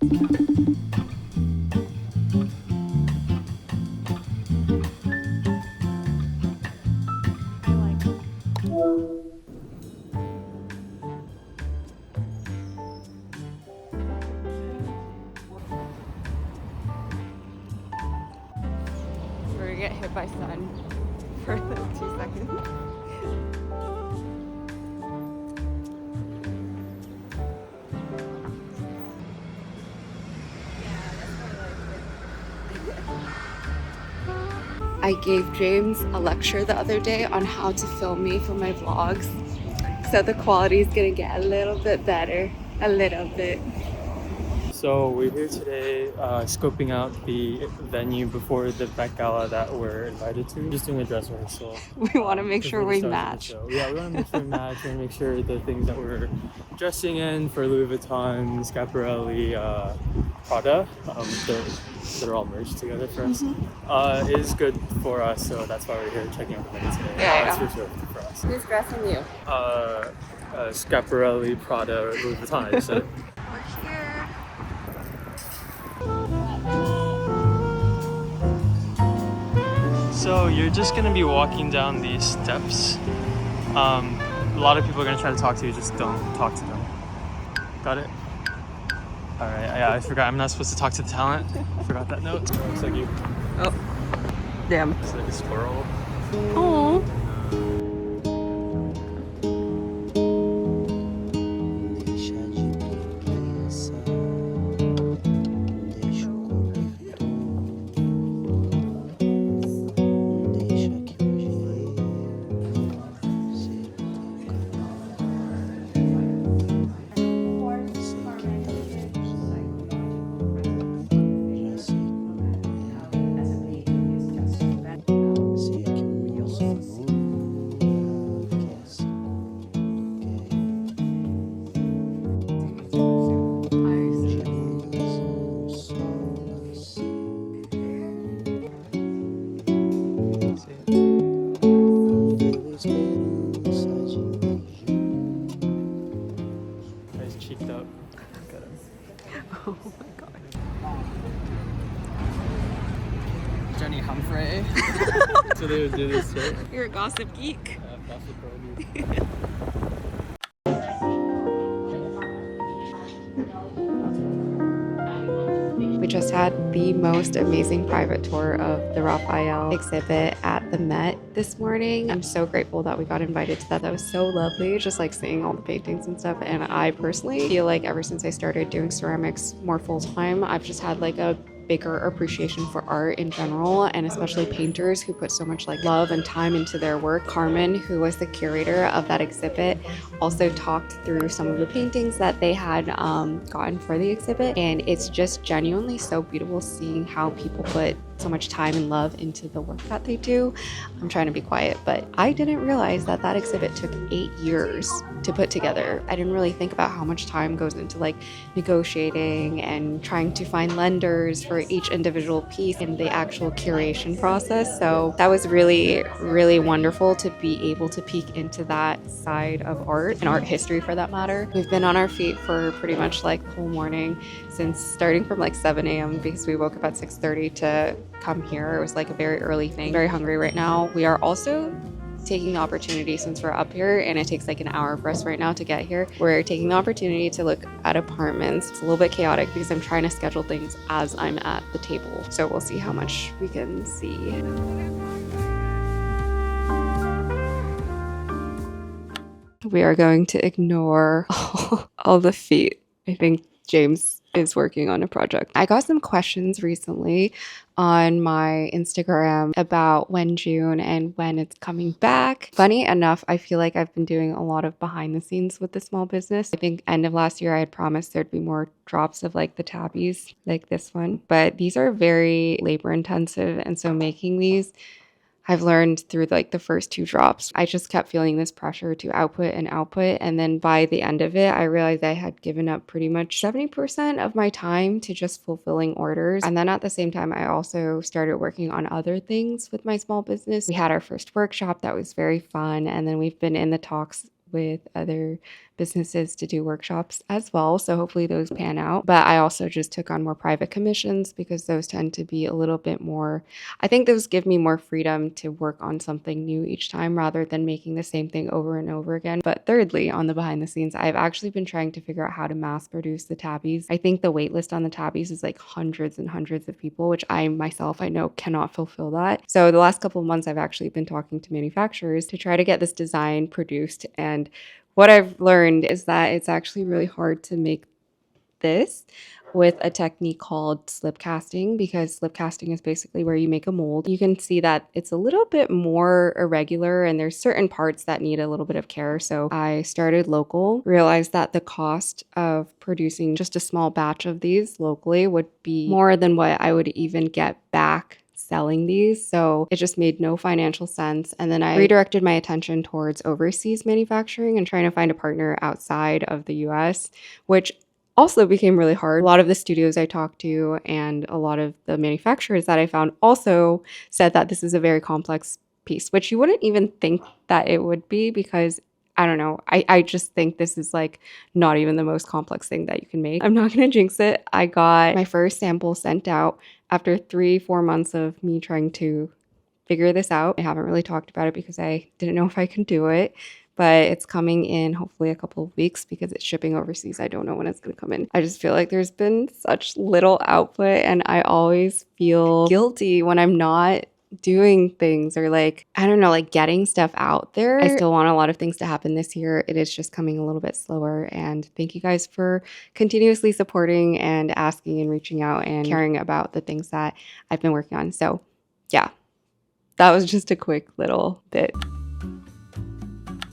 We're gonna get hit by sun for like 2 seconds. I gave James a lecture the other day on how to film me for my vlogs. So the quality is gonna get a little bit better, a little bit. So we're here today scoping out the venue before the Met Gala that we're invited to. Just doing a dress rehearsal. We want to make sure we match. Yeah, we want to make sure we match. We want to make sure the things that we're dressing in for Louis Vuitton, Schiaparelli, Prada, that are all merged together for us, is good for us. So that's why we're here checking out the venue today. Yeah. It's reserved for us. Who's dressing you? Schiaparelli, Prada, Louis Vuitton. I said. We're here. So you're just gonna be walking down these steps. A lot of people are gonna try to talk to you, just don't talk to them. Got it? Alright, yeah, I forgot I'm not supposed to talk to the talent. Forgot that note. It looks like you. Oh, damn. It's like a squirrel. Oh. He's cheeked up. Look at him. Oh my god. Jenny Humphrey. So they would do this, right? You're a gossip geek. We just had the most amazing private tour of the Raphael exhibit at the Met this morning. I'm so grateful that we got invited to that. That was so lovely, just like seeing all the paintings and stuff. And I personally feel like ever since I started doing ceramics more full-time, I've just had like a bigger appreciation for art in general, and especially painters who put so much like love and time into their work. Carmen, who was the curator of that exhibit, also talked through some of the paintings that they had gotten for the exhibit, and it's just genuinely so beautiful seeing how people put so much time and love into the work that they do. I'm trying to be quiet, but I didn't realize that that exhibit took 8 years to put together. I didn't really think about how much time goes into like negotiating and trying to find lenders for each individual piece in the actual curation process. So that was really, really wonderful to be able to peek into that side of art and art history for that matter. We've been on our feet for pretty much like the whole morning, since starting from like 7 a.m. because we woke up at 6:30 to come here. It was like a very early thing. Very hungry right now. We are also taking the opportunity, since we're up here and it takes like an hour for us right now to get here, we're taking the opportunity to look at apartments. It's a little bit chaotic because I'm trying to schedule things as I'm at the table. So we'll see how much we can see. We are going to ignore all the feet. I think James is working on a project. I got some questions recently on my Instagram about when June and when it's coming back. Funny enough, I feel like I've been doing a lot of behind the scenes with the small business. I think end of last year I had promised there'd be more drops of like the tabbies like this one, but these are very labor intensive, and so making these, I've learned through like the first 2 drops, I just kept feeling this pressure to output and output. And then by the end of it, I realized I had given up pretty much 70% of my time to just fulfilling orders. And then at the same time, I also started working on other things with my small business. We had our first workshop that was very fun. And then we've been in the talks with other businesses to do workshops as well. So hopefully those pan out. But I also just took on more private commissions because those tend to be a little bit more, I think those give me more freedom to work on something new each time rather than making the same thing over and over again. But thirdly, on the behind the scenes, I've actually been trying to figure out how to mass produce the tabbies. I think the wait list on the tabbies is like hundreds and hundreds of people, which I myself, I know cannot fulfill that. So the last couple of months, I've actually been talking to manufacturers to try to get this design produced. And what I've learned is that it's actually really hard to make this with a technique called slip casting, because slip casting is basically where you make a mold. You can see that it's a little bit more irregular and there's certain parts that need a little bit of care. So I started local, realized that the cost of producing just a small batch of these locally would be more than what I would even get back selling these. So it just made no financial sense. And then I redirected my attention towards overseas manufacturing and trying to find a partner outside of the US, which also became really hard. A lot of the studios I talked to and a lot of the manufacturers that I found also said that this is a very complex piece, which you wouldn't even think that it would be, because I don't know. I just think this is like not even the most complex thing that you can make. I'm not going to jinx it. I got my first sample sent out after 3-4 months of me trying to figure this out. I haven't really talked about it because I didn't know if I could do it, but it's coming in hopefully a couple of weeks because it's shipping overseas. I don't know when it's going to come in. I just feel like there's been such little output and I always feel guilty when I'm not doing things or like, I don't know, like getting stuff out there. I still want a lot of things to happen this year. It is just coming a little bit slower. And thank you guys for continuously supporting and asking and reaching out and caring about the things that I've been working on. So yeah, that was just a quick little bit.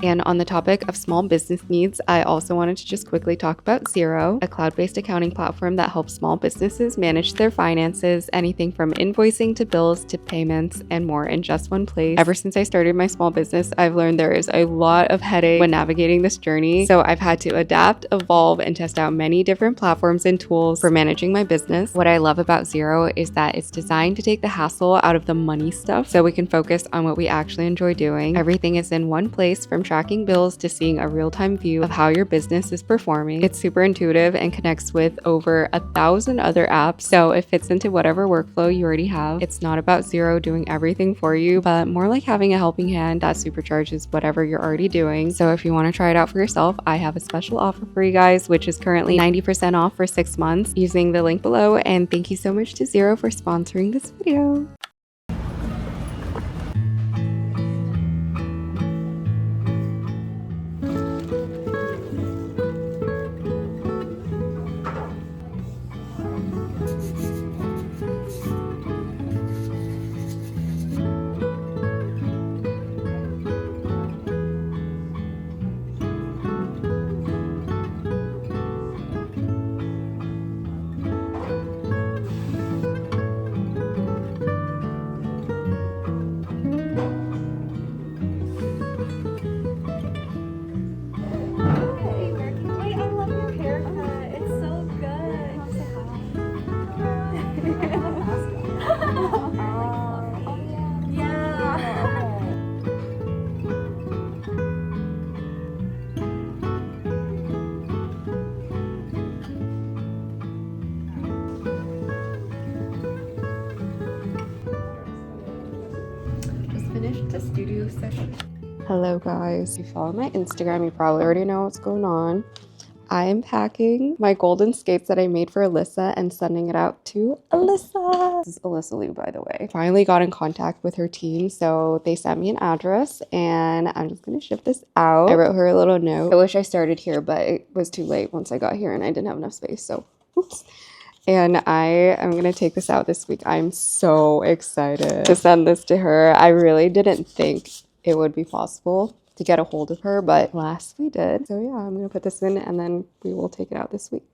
And on the topic of small business needs, I also wanted to just quickly talk about Xero, a cloud-based accounting platform that helps small businesses manage their finances, anything from invoicing to bills to payments and more in just one place. Ever since I started my small business, I've learned there is a lot of headache when navigating this journey. So I've had to adapt, evolve, and test out many different platforms and tools for managing my business. What I love about Xero is that it's designed to take the hassle out of the money stuff so we can focus on what we actually enjoy doing. Everything is in one place, from tracking bills to seeing a real-time view of how your business is performing. It's super intuitive and connects with over 1,000 other apps, so it fits into whatever workflow you already have. It's not about Xero doing everything for you, but more like having a helping hand that supercharges whatever you're already doing. So if you want to try it out for yourself, I have a special offer for you guys, which is currently 90% off for 6 months using the link below. And thank you so much to Xero for sponsoring this video. Finished the studio session. Hello guys, if you follow my Instagram, you probably already know what's going on. I am packing my golden skates that I made for Alyssa and sending it out to Alyssa. This is Alyssa Liu, by the way. Finally got in contact with her team, so they sent me an address and I'm just gonna ship this out. I wrote her a little note. I wish I started here, but it was too late once I got here and I didn't have enough space, so oops. And I am going to take this out this week. I'm so excited to send this to her. I really didn't think it would be possible to get a hold of her, but alas, we did. So yeah, I'm going to put this in and then we will take it out this week.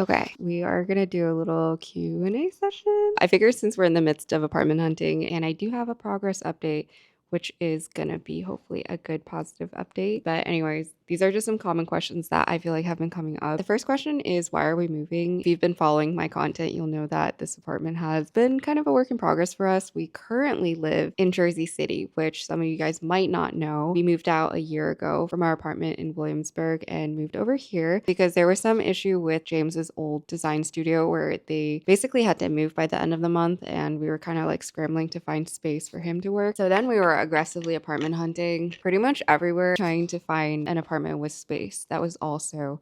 Okay, we are gonna do a little Q&A session. I figure since we're in the midst of apartment hunting, and I do have a progress update, which is gonna be hopefully a good positive update. But anyways, these are just some common questions that I feel like have been coming up. The first question is, why are we moving? If you've been following my content, you'll know that this apartment has been kind of a work in progress for us. We currently live in Jersey City, which some of you guys might not know. We moved out a year ago from our apartment in Williamsburg and moved over here because there was some issue with James's old design studio where they basically had to move by the end of the month, and we were kind of like scrambling to find space for him to work. So then we were aggressively apartment hunting pretty much everywhere, trying to find an apartment with space that was also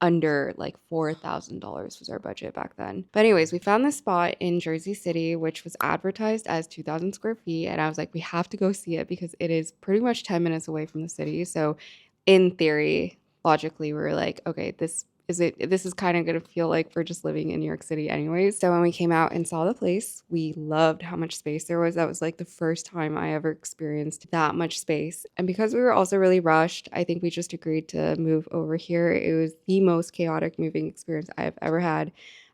under like $4,000 was our budget back then. But anyways, we found this spot in Jersey City, which was advertised as 2,000 square feet. And I was like, we have to go see it because it is pretty much 10 minutes away from the city. So in theory, logically, we were like, okay, this is kind of going to feel like we're just living in New York City anyways. So when we came out and saw the place, we loved how much space there was. That was like the first time I ever experienced that much space. And because we were also really rushed, I think we just agreed to move over here. It was the most chaotic moving experience I have ever had.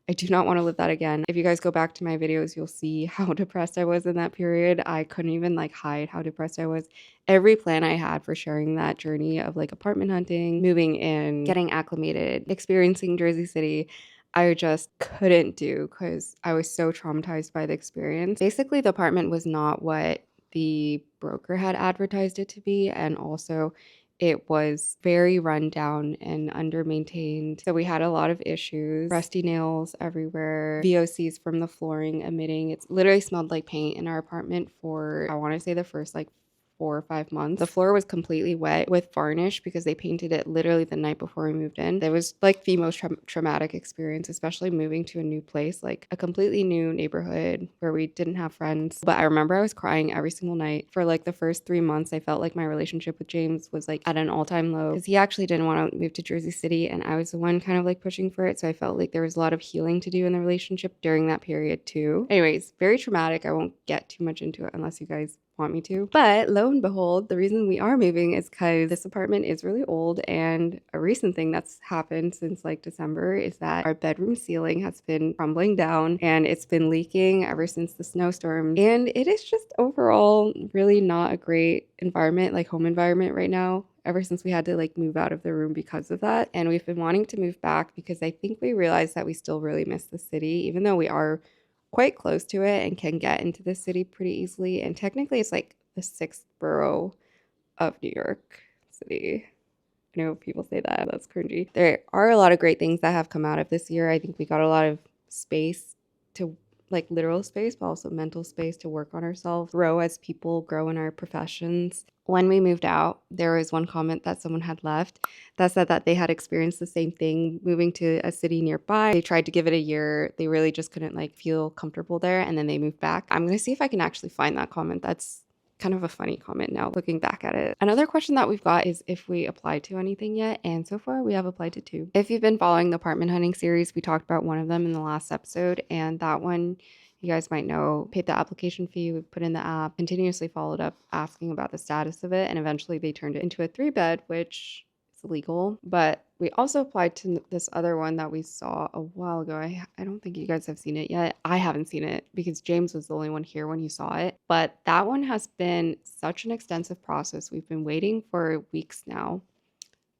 I do not want to live that again. If you guys go back to my videos, you'll see how depressed I was in that period. I couldn't even like hide how depressed I was. Every plan I had for sharing that journey of like apartment hunting, moving in, getting acclimated, experiencing Jersey City, I just couldn't do because I was so traumatized by the experience. Basically, the apartment was not what the broker had advertised it to be, and also it was very run down and under maintained. So we had a lot of issues, rusty nails everywhere, VOCs from the flooring emitting. It literally smelled like paint in our apartment for, I want to say, the first like 4 or 5 months. The floor was completely wet with varnish because they painted it literally the night before we moved in. It was like the most traumatic experience, especially moving to a new place, like a completely new neighborhood where we didn't have friends. But I remember I was crying every single night. For like the first 3 months, I felt like my relationship with James was like at an all-time low because he actually didn't want to move to Jersey City, and I was the one kind of like pushing for it. So I felt like there was a lot of healing to do in the relationship during that period too. Anyways, very traumatic. I won't get too much into it unless you guys want me to. But lo and behold, the reason we are moving is because this apartment is really old, and a recent thing that's happened since like December is that our bedroom ceiling has been crumbling down and it's been leaking ever since the snowstorm. And it is just overall really not a great environment, like home environment right now, ever since we had to like move out of the room because of that. And we've been wanting to move back because I think we realized that we still really miss the city, even though we are quite close to it and can get into the city pretty easily. And technically it's like the sixth borough of New York City. I know people say that, that's cringy. There are a lot of great things that have come out of this year. I think we got a lot of space to, like literal space, but also mental space to work on ourselves, grow as people, grow in our professions. When we moved out, there was one comment that someone had left that said that they had experienced the same thing moving to a city nearby. They tried to give it a year. They really just couldn't like feel comfortable there, and then they moved back. I'm going to see if I can actually find that comment. That's kind of a funny comment now looking back at it. Another question that we've got is if we applied to anything yet, and so far we have applied to 2. If you've been following the apartment hunting series, we talked about one of them in the last episode, and that one, you guys might know, paid the application fee, we put in the app, continuously followed up asking about the status of it, and eventually they turned it into a 3-bed, which is illegal. But we also applied to this other one that we saw a while ago. I don't think you guys have seen it yet. I haven't seen it because James was the only one here when he saw it. But that one has been such an extensive process. We've been waiting for weeks now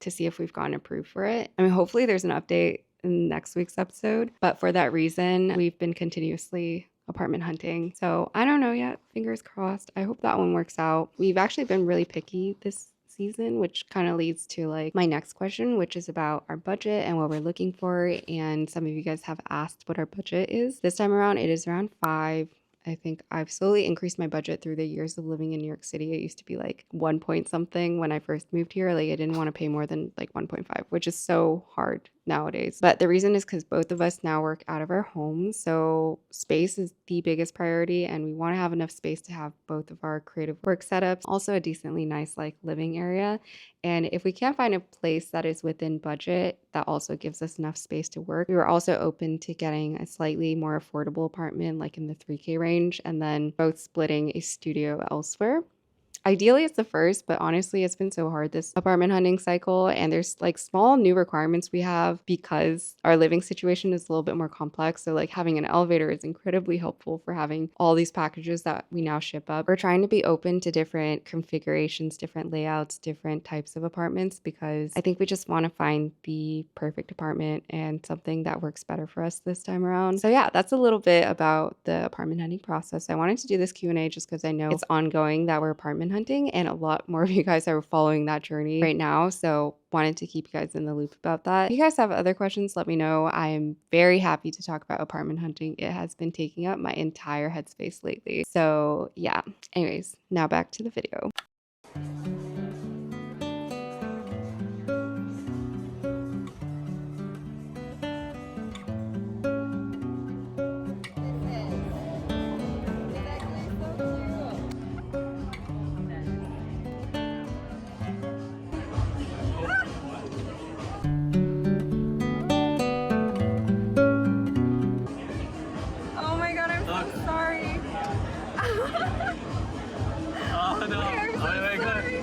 to see if we've gotten approved for it. I mean, hopefully there's an update in next week's episode. But for that reason, we've been continuously apartment hunting. So I don't know yet. Fingers crossed. I hope that one works out. We've actually been really picky this season, which kind of leads to like my next question, which is about our budget and what we're looking for. And some of you guys have asked what our budget is. This time around, it is around 5. I think I've slowly increased my budget through the years of living in New York City. It used to be like 1 point something when I first moved here. Like I didn't want to pay more than like 1.5, which is so hard nowadays. But the reason is because both of us now work out of our homes. So space is the biggest priority, and we want to have enough space to have both of our creative work setups, also a decently nice like living area. And if we can't find a place that is within budget, that also gives us enough space to work. We were also open to getting a slightly more affordable apartment, like in the 3K range, and then both splitting a studio elsewhere. Ideally, it's the first, but honestly, it's been so hard this apartment hunting cycle. And there's like small new requirements we have because our living situation is a little bit more complex. So, like having an elevator is incredibly helpful for having all these packages that we now ship up. We're trying to be open to different configurations, different layouts, different types of apartments because I think we just want to find the perfect apartment and something that works better for us this time around. So, yeah, that's a little bit about the apartment hunting process. I wanted to do this Q&A just because I know it's ongoing that we're apartment hunting and a lot more of you guys are following that journey right now. So wanted to keep you guys in the loop about that. If you guys have other questions, let me know. I am very happy to talk about apartment hunting. It has been taking up my entire headspace lately. So yeah, anyways, now back to the video. Oh my god, I'm so sorry. Oh no. Wait,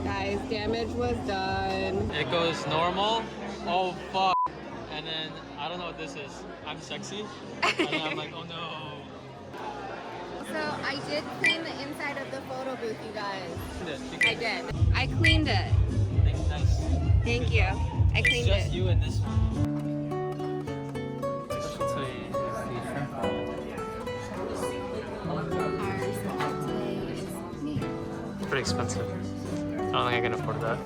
Guys, damage was done. It goes normal. Oh fuck. And then I don't know what this is. I'm sexy. And then I'm like, oh no. So I did clean the inside of the photo booth, you guys. I did. I cleaned it. Nice. Thank you. I It's cleaned just it. you and this one. It's pretty expensive. I don't think I can afford that.